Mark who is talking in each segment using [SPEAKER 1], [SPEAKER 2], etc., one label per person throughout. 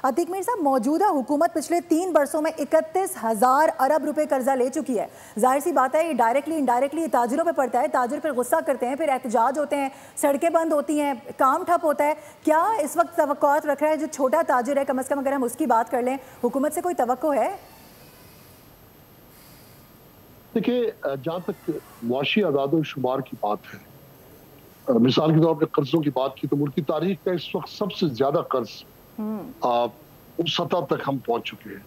[SPEAKER 1] अतीक मीर साहब, मौजूदा हुकूमत पिछले 3 वर्षों में 31,000 अरब रुपए कर्जा ले चुकी है। जाहिर सी बात है ये डायरेक्टली इनडायरेक्टली ताजिरों पे पड़ता है, ताजिर फिर गुस्सा करते हैं, फिर एहतजाज होते हैं, सड़कें बंद होती हैं, काम ठप होता है। क्या इस वक्त तवक्कुआत रख रहा है जो छोटा ताजिर है, कम अज़ कम अगर हम उसकी बात कर लें, हुकूमत से कोई तवक्को है?
[SPEAKER 2] देखिए, जहाँ तक मुआशी आदाद शुमार की बात है, मिसाल के तौर पर कर्जों की बात की तो मुल्क की तारीख का इस वक्त सबसे ज्यादा कर्ज उस सतह तक हम पहुंच चुके हैं।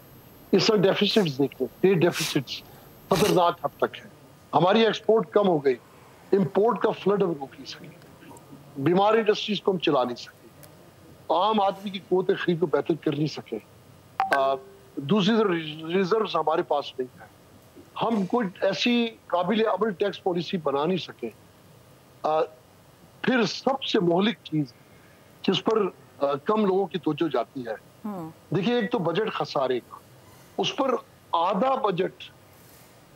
[SPEAKER 2] इस तरह डेफिसिट्स देखें, ट्रेड डेफिसिट्स खतरनाक हद तक है। हमारी एक्सपोर्ट कम हो गई, इंपोर्ट का फ्लड हम रोक नहीं सके, बीमार इंडस्ट्रीज को हम चला नहीं सके, आम आदमी की क़ुव्वत खरीद को बेहतर कर नहीं सके, दूसरी तरफ रिजर्व हमारे पास नहीं है, हम कोई ऐसी काबिल अमल टैक्स पॉलिसी बना नहीं सके। फिर सबसे मोहलिक चीज जिस पर कम लोगों की तवज्जो जाती है, देखिए एक तो बजट खसारे का, उस पर आधा बजट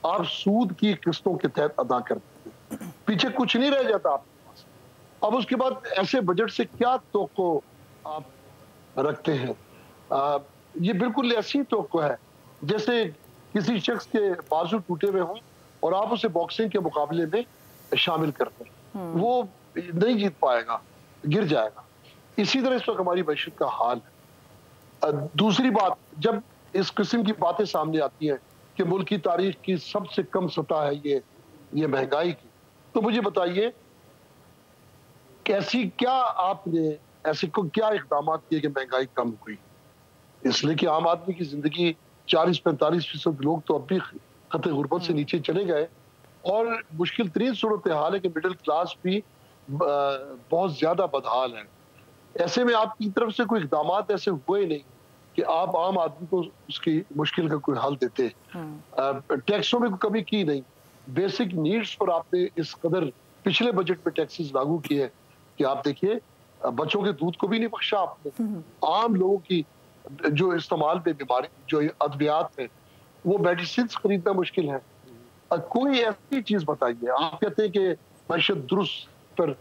[SPEAKER 2] आप सूद की किस्तों के तहत अदा करते हैं, पीछे कुछ नहीं रह जाता आपके पास। अब उसके बाद ऐसे बजट से क्या तवक्को आप रखते हैं? ये बिल्कुल ऐसी तवक्को है जैसे किसी शख्स के बाजू टूटे हुए हों और आप उसे बॉक्सिंग के मुकाबले में शामिल करते हैं, वो नहीं जीत पाएगा, गिर जाएगा। इसी तरह इस वक्त हमारी मैशत का हाल है। दूसरी बात, जब इस किस्म की बातें सामने आती हैं कि मुल्क की तारीख की सबसे कम सतह है ये महंगाई की, तो मुझे बताइए कैसी क्या आपने ऐसे को क्या इक़दाम किए कि महंगाई कम हुई? इसलिए कि आम आदमी की जिंदगी 40-45% लोग तो अब भी खत गुर्बत से नीचे चले गए और मुश्किल तरीन सूरत हाल है कि मिडिल क्लास भी बहुत ज्यादा बदहाल है। ऐसे में आपकी तरफ से कोई इक़दाम ऐसे हुए नहीं कि आप आम आदमी को उसकी मुश्किल का कोई हल देते। टैक्सों में कोई कमी की नहीं, बेसिक नीड्स पर आपने इस कदर पिछले बजट में टैक्सेस लागू किए कि आप देखिए बच्चों के दूध को भी नहीं बख्शा आपने। आम लोगों की जो इस्तेमाल पे बीमारी जो अद्वियात है, वो मेडिसिन खरीदना मुश्किल है। कोई ऐसी चीज बताइए, आप कहते हैं कि मैशत दुरुस्त पर,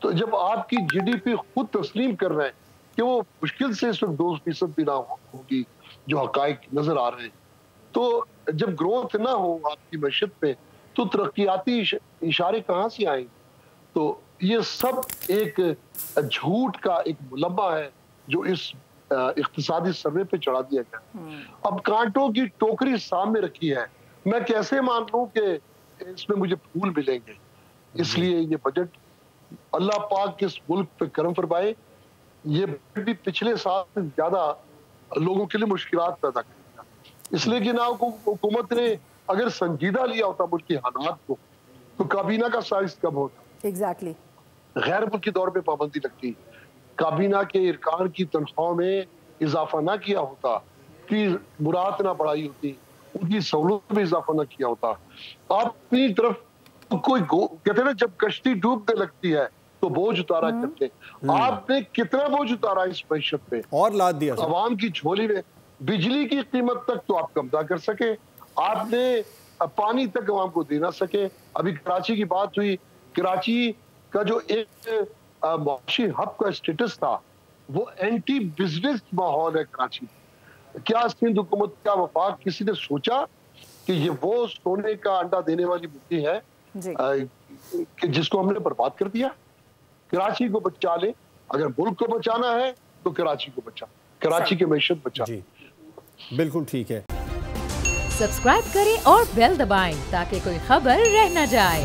[SPEAKER 2] तो जब आपकी जीडीपी खुद तस्लीम कर रहे हैं कि वो मुश्किल से इस वक्त 2% भी ना होगी जो हकाइक नजर आ रहे हैं, तो जब ग्रोथ ना हो आपकी मैशत पे तो तरक्याती इशारे कहाँ से आएंगे? तो ये सब एक झूठ का एक मुलम्मा है जो इस इक्तिसादी सर्वे पे चढ़ा दिया गया। अब कांटों की टोकरी सामने रखी है, मैं कैसे मान लूं कि इसमें मुझे फूल मिलेंगे? इसलिए ये बजट अल्लाह पाक के इस मुल्क पे करम फरमाए, ये भी पिछले साल से ज्यादा लोगों के लिए मुश्किलात पैदा करेगा। इसलिए कि ना हुकूमत ने अगर संजीदा लिया होता मुल्क के हालात को तो काबीना का साइज कम होता।
[SPEAKER 1] एग्जैक्टली।
[SPEAKER 2] गैर मुल्की दौर पे पाबंदी लगती, काबीना के इरकान की तनख्वाह में इजाफा ना किया होता, कि मुराद ना बढ़ाई होती, उनकी सहूलत में इजाफा ना किया होता। आप अपनी तरफ कोई कहते हैं ना, जब कश्ती डूबने लगती है तो बोझ उतारा करते, आपने कितना बोझ उतारा इस मैशत पे
[SPEAKER 3] और लाद दिया
[SPEAKER 2] अवाम की झोली में। बिजली की कीमत तक तो आप कब्जा कर सके, आपने पानी तक अवाम को दे ना सके। अभी कराची की बात हुई, कराची का जो एक मुआशी हब का स्टेटस था वो एंटी बिजनेस माहौल है कराची। क्या सिंध हुकूमत का वफाक किसी ने सोचा कि ये वो सोने का अंडा देने वाली मुद्दी है कि जिसको हमने बर्बाद कर दिया? कराची को बचा ले, अगर मुल्क को बचाना है तो कराची को बचा, कराची की मैशत बचा।
[SPEAKER 3] जी बिल्कुल ठीक है।
[SPEAKER 4] सब्सक्राइब करें और बेल दबाएं ताकि कोई खबर रह न जाए।